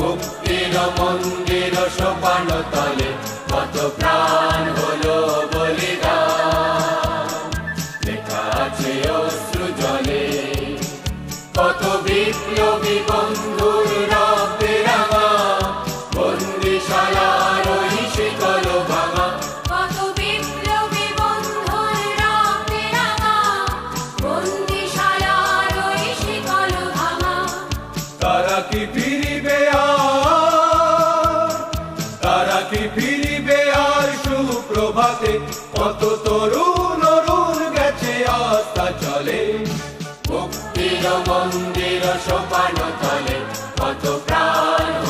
মুক্তির মন্দির সোপান তলে কত প্রাণ হলো বলিদান, লেখা আছে অশ্রু জলে কত বিপ্লবী বন্ধুর রক্তে রাঙা, বন্দিশালার ওই শিকল ভাঙা, কত বিপ্লবী বন্ধুর রক্তে রাঙা, বন্দিশালার ওই শিকল ভাঙা। তারা কি ফিরিবে আর, তারা কি ফিরিবে আর সুপ্রভাতে, কত তরুণ অরুণ গেছে আস্থা চলে, মুক্তির মন্দির সোপান তলে কত প্রাণ